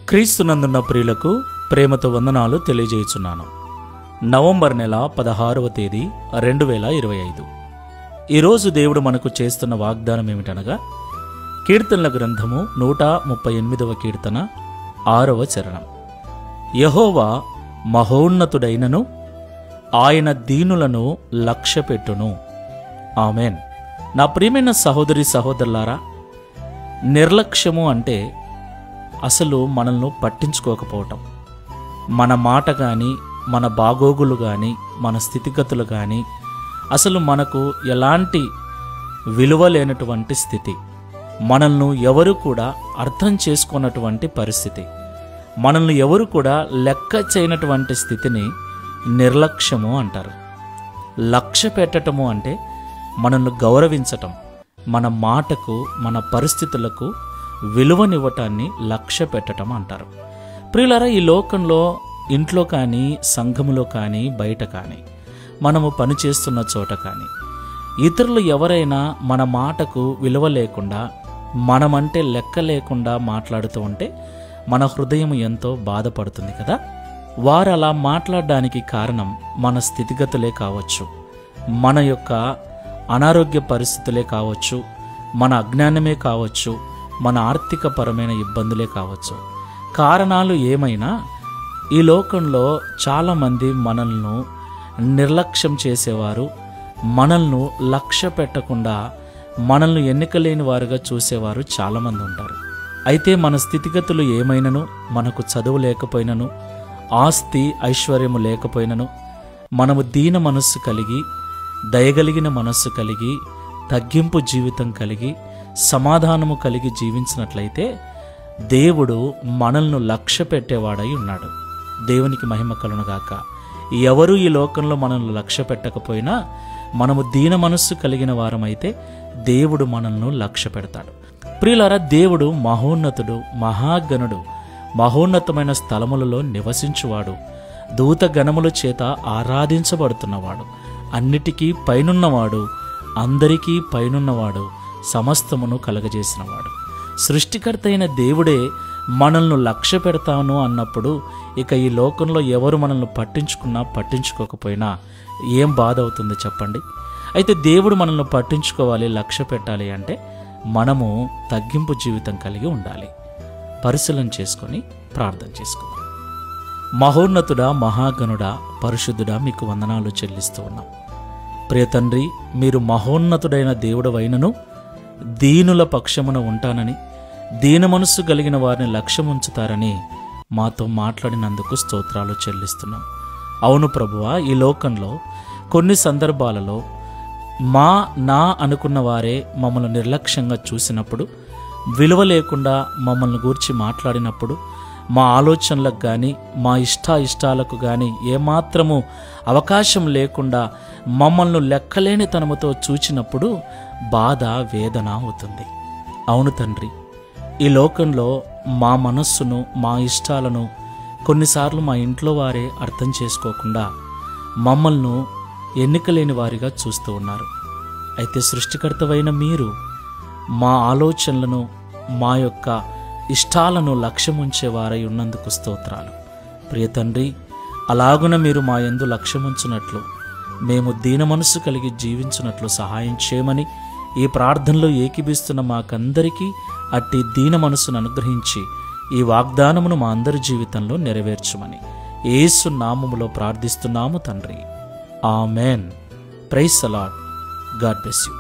క్రీస్తునందున్న ప్రియులకు ప్రేమతో వందనాలు తెలియజేయుచున్నాను. నవంబర్ నెల 16వ తేదీ 2025. ఈరోజు దేవుడు మనకు చేస్తున్న వాగ్దానం ఏమిటనగా, కీర్తనల గ్రంథము 138వ కీర్తన 6వ చరణం. యెహోవా మహోన్నతుడైనను ఆయన దీనులను లక్ష్యపెట్టును. ఆమెన్. నా ప్రియమైన సహోదరి సహోదరులారా, నిర్లక్ష్యము అంటే అసలు మనల్ని పట్టించుకోకపోవటం. మన మాట కానీ, మన బాగోగులు కానీ, మన స్థితిగతులు కానీ అసలు మనకు ఎలాంటి విలువ లేనటువంటి స్థితి. మనల్ని ఎవరు కూడా అర్థం చేసుకున్నటువంటి పరిస్థితి. మనల్ని ఎవరు కూడా లెక్క చేయనటువంటి స్థితిని నిర్లక్ష్యము అంటారు. లక్ష్య పెట్టటము అంటే మనల్ని గౌరవించటం, మన మాటకు, మన పరిస్థితులకు విలువనివ్వటాన్ని లక్ష్య పెట్టడం అంటారు. ప్రియులారా, ఈ లోకంలో ఇంట్లో కానీ, సంఘములో కానీ, బయట కానీ, మనము పనిచేస్తున్న చోట కానీ, ఇతరులు ఎవరైనా మన మాటకు విలువ లేకుండా, మనమంటే లెక్క లేకుండా మాట్లాడుతూ ఉంటే మన హృదయం ఎంతో బాధపడుతుంది కదా. వారు అలా మాట్లాడడానికి కారణం మన స్థితిగతులే కావచ్చు, మన యొక్క అనారోగ్య పరిస్థితులే కావచ్చు, మన అజ్ఞానమే కావచ్చు, మన ఆర్థిక పరమైన ఇబ్బందులే కావచ్చు. కారణాలు ఏమైనా ఈ లోకంలో చాలామంది మనల్ని నిర్లక్ష్యం చేసేవారు, మనల్ని లక్ష్య పెట్టకుండా మనల్ని ఎన్నికలేని వారుగా చూసేవారు చాలామంది ఉంటారు. అయితే మన స్థితిగతులు ఏమైనను, మనకు చదువు లేకపోయినను, ఆస్తి ఐశ్వర్యము లేకపోయినను, మనము దీన మనస్సు కలిగి, దయగలిగిన మనస్సు కలిగి, తగ్గింపు జీవితం కలిగి, సమాధానము కలిగి జీవించినట్లయితే దేవుడు మనల్ని లక్ష్య పెట్టేవాడై ఉన్నాడు. దేవునికి మహిమ కలుగునుగాక. ఎవరు ఈ లోకంలో మనల్ని లక్ష్య పెట్టకపోయినా మనము దీన మనస్సు కలిగిన వారమైతే దేవుడు మనల్ని లక్ష్య పెడతాడు. ప్రియులారా, దేవుడు మహోన్నతుడు, మహాగణుడు, మహోన్నతమైన స్థలములలో నివసించువాడు, దూత గణముల చేత ఆరాధించబడుతున్నవాడు, అన్నిటికీ పైనున్నవాడు, అందరికీ పైనున్నవాడు, సమస్తమును కలగజేసినవాడు. సృష్టికర్త అయిన దేవుడే మనల్ని లక్ష్య పెడతాను అన్నప్పుడు ఇక ఈ లోకంలో ఎవరు మనల్ని పట్టించుకున్నా పట్టించుకోకపోయినా ఏం బాధ అవుతుంది చెప్పండి. అయితే దేవుడు మనల్ని పట్టించుకోవాలి, లక్ష్య పెట్టాలి అంటే మనము తగ్గింపు జీవితం కలిగి ఉండాలి. పరిశీలన చేసుకొని ప్రార్థన చేసుకుందాం. మహోన్నతుడా, మహాగణుడా, పరిశుద్ధుడా, మీకు వందనాలు చెల్లిస్తూ ఉన్నాం. ప్రియ తండ్రి, మీరు మహోన్నతుడైన దేవుడవైనను దీనుల పక్షమున ఉంటానని, దీన మనస్సు కలిగిన వారిని లక్ష్యముంచుతారని మాతో మాట్లాడినందుకు స్తోత్రాలు చెల్లిస్తున్నాం. అవును ప్రభువా, ఈ లోకంలో కొన్ని సందర్భాలలో నా అనుకున్న వారే మమ్మల్ని నిర్లక్ష్యంగా చూసినప్పుడు, విలువ లేకుండా మమ్మల్ని గూర్చి మాట్లాడినప్పుడు, మా ఆలోచనలకు కానీ, మా ఇష్టాలకు కానీ ఏమాత్రము అవకాశం లేకుండా మమ్మల్ని లెక్కలేని తనముతో చూచినప్పుడు బాధ, వేదన అవుతుంది. అవును తండ్రి, ఈ లోకంలో మా మనస్సును, మా ఇష్టాలను కొన్నిసార్లు మా ఇంట్లో వారే అర్థం చేసుకోకుండా మమ్మల్ని ఎన్నికలేని వారిగా చూస్తూ ఉన్నారు. అయితే సృష్టికర్తవైన మీరు మా ఆలోచనలను, మా యొక్క ఇష్టాలను లక్ష్యముంచేవారై ఉన్నందుకు స్తోత్రాలు. ప్రియ తండ్రి, అలాగున మీరు మా యందు లక్ష్యముంచున్నట్లు, మేము దీన మనస్సు కలిగి జీవించున్నట్లు సహాయం చేయమని ఈ ప్రార్థనలో ఏకీభిస్తున్న మాకందరికీ అట్టి దీన మనస్సును అనుగ్రహించి ఈ వాగ్దానమును మా అందరి జీవితంలో నెరవేర్చుమని యేసు నామములో ప్రార్థిస్తున్నాము తండ్రి. Amen. Praise the Lord. God bless you.